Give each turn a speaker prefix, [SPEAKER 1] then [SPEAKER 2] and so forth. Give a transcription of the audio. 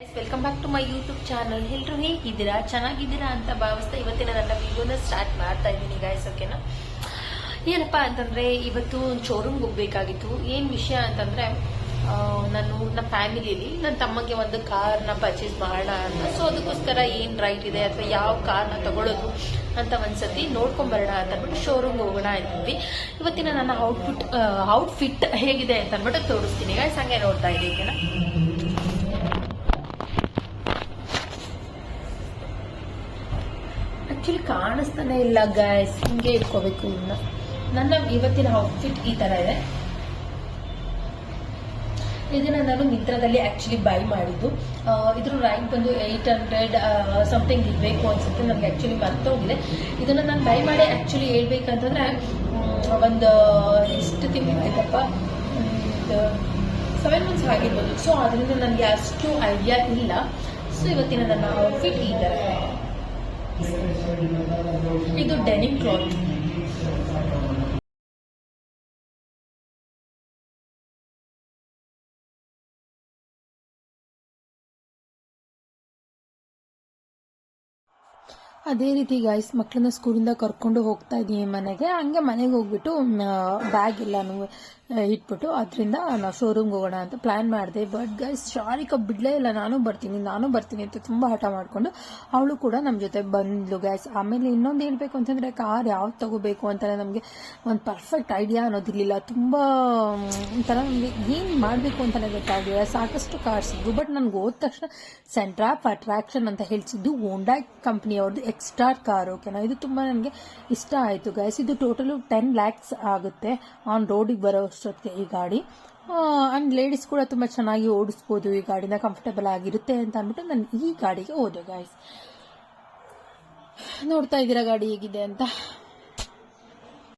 [SPEAKER 1] Welcome back to my YouTube channel. ಎಲ್ಲರೂ ಹೇಗಿದ್ದೀರಾ? ಚೆನ್ನಾಗಿದ್ದೀರಾ ಅಂತ ಭಾವಿಸ್ತಾ ಇವತ್ತಿನ ನನ್ನ ವಿಡಿಯೋನ ಸ್ಟಾರ್ಟ್ ಮಾಡ್ತಾ ಇದ್ದೀನಿ ಗೈಸ್. ಓಕೆನಾ, ಏನಪ್ಪಾ ಅಂತಂದ್ರೆ ಇವತ್ತು ಒಂದು ಶೋರೂಮ್ಗೆ ಹೋಗ್ಬೇಕಾಗಿತ್ತು. ಏನ್ ವಿಷಯ ಅಂತಂದ್ರೆ ನಾನು ನಮ್ಮ ಫ್ಯಾಮಿಲಿಯಲ್ಲಿ ನನ್ನ ತಮ್ಮಗೆ ಒಂದು ಕಾರ್ನ ಪರ್ಚೇಸ್ ಮಾಡೋಣ ಅಂತ. ಸೊ ಅದಕ್ಕೋಸ್ಕರ ಏನ್ ರೈಟ್ ಇದೆ ಅಥವಾ ಯಾವ ಕಾರ್ನ ತಗೊಳ್ಳೋದು ಅಂತ ಒಂದ್ಸತಿ ನೋಡ್ಕೊಂಬರೋಣ ಅಂತ ಅಂದ್ಬಿಟ್ಟು ಶೋರೂಮ್ಗೆ ಹೋಗೋಣ ಅಂತಿದ್ವಿ. ಇವತ್ತಿನ ನನ್ನ ಔಟ್ಫಿಟ್ ಹೇಗಿದೆ ಅಂತ ಅಂದ್ಬಿಟ್ಟು ತೋರಿಸ್ತೀನಿ ಗೈಸ್. ಹಂಗೆ ನೋಡ್ತಾ ಇದ್ದೀನಿ. ಓಕೆನಾ, ಆಕ್ಚುಲಿ ಕಾಣಿಸ್ತಾನೆ ಇಲ್ಲ ಗೈಸ್, ಹಿಂಗೆ ಇಟ್ಕೋಬೇಕು. ಇನ್ನ ನನ್ನ ಇವತ್ತಿನ ಔಟ್ಫಿಟ್ ಈ ತರ ಇದೆ. ಇದನ್ನ ನಾನು ಮಿಂತ್ರದಲ್ಲಿ ಆಕ್ಚುಲಿ ಬೈ ಮಾಡಿದ್ದು. ಇದ್ರ ರೈಟ್ ಬಂದು 800 ಸಮಥಿಂಗ್ ಇರಬೇಕು ಅನ್ಸುತ್ತೆ, ನನಗೆ ಆಕ್ಚುಲಿ ಮರ್ತೋಗಿದೆ. ಇದನ್ನ ನಾನು ಬೈ ಮಾಡಿ ಆಕ್ಚುಲಿ ಹೇಳ್ಬೇಕಂತಂದ್ರೆ ಒಂದು ಎಷ್ಟು ತಿಂಗಳು ಆಯ್ತಪ್ಪ, 7 months ಆಗಿರ್ಬೋದು. ಸೊ ಅದರಿಂದ ನನಗೆ ಅಷ್ಟು ಐಡಿಯಾ ಇಲ್ಲ. ಸೊ ಇವತ್ತಿನ ನನ್ನ ಔಟ್ಫಿಟ್ ಈ ತರ. ಇದು ಡೆನಿಮ್ ಕ್ಲಾತ್. ಅದೇ ರೀತಿ ಗೈಸ್, ಮಕ್ಕಳನ್ನ ಸ್ಕೂಲಿಂದ ಕರ್ಕೊಂಡು ಹೋಗ್ತಾ ಇದ್ದೀನಿ ಮನೆಗೆ. ಹಂಗೆ ಮನೆಗೆ ಹೋಗ್ಬಿಟ್ಟು ಬ್ಯಾಗ್ ಎಲ್ಲಾನು ಇಟ್ಬಿಟ್ಟು ಅದರಿಂದ ನಾವು ಶೋರೂಮ್ಗೆ ಹೋಗೋಣ ಅಂತ ಪ್ಲಾನ್ ಮಾಡಿದೆ. ಬಟ್ ಗೈಸ್ ಶಾರಿಕ ಬಿಡ್ಲೇ ಇಲ್ಲ, ನಾನು ಬರ್ತೀನಿ ಅಂತ ತುಂಬ ಹಠ ಮಾಡಿಕೊಂಡು ಅವಳು ಕೂಡ ನಮ್ಮ ಜೊತೆ ಬಂದ್ಲು ಗೈಸ್. ಆಮೇಲೆ ಇನ್ನೊಂದು ಹೇಳ್ಬೇಕು ಅಂತಂದ್ರೆ, ಕಾರ್ ಯಾವ್ದು ತಗೋಬೇಕು ಅಂತ ನಮಗೆ ಒಂದು ಪರ್ಫೆಕ್ಟ್ ಐಡಿಯಾ ಅನ್ನೋದಿರಲಿಲ್ಲ. ತುಂಬ ಒಂಥರ ನಮಗೆ ಏನು ಮಾಡಬೇಕು ಅಂತಲೇ ಗೊತ್ತಾಗಲಿಲ್ಲ. ಸಾಕಷ್ಟು ಕಾರ್ಸ್ ಇದ್ವು, ಬಟ್ ನನಗೆ ಹೋದ ತಕ್ಷಣ ಸೆಂಟರ್ ಆಫ್ ಅಟ್ರಾಕ್ಷನ್ ಅಂತ ಹೇಳ್ಸಿದ್ದು ಹೋಂಡಾ ಕಂಪ್ನಿಯವ್ರದ್ದು ಎಕ್ಸ್ಟಾರ್ ಕಾರ್. ಓಕೆನಾ, ಇದು ತುಂಬ ನನಗೆ ಇಷ್ಟ ಆಯಿತು ಗೈಸ್. ಇದು ಟೋಟಲು 10 lakhs ಆಗುತ್ತೆ ಆನ್ ರೋಡಿಗೆ ಬರೋ ಅಷ್ಟೊತ್ತಿಗೆ ಈ ಗಾಡಿ. ಆ್ಯಂಡ್ ಲೇಡೀಸ್ ಕೂಡ ತುಂಬ ಚೆನ್ನಾಗಿ ಓಡಿಸ್ಬೋದು ಈ ಗಾಡಿನ, ಕಂಫರ್ಟಬಲ್ ಆಗಿರುತ್ತೆ ಅಂತ ಅಂದ್ಬಿಟ್ಟು ನಾನು ಈ ಗಾಡಿಗೆ ಹೋದೆ ಗೈಸ್. ನೋಡ್ತಾ ಇದ್ದೀರಾ ಗಾಡಿ ಹೇಗಿದೆ ಅಂತ.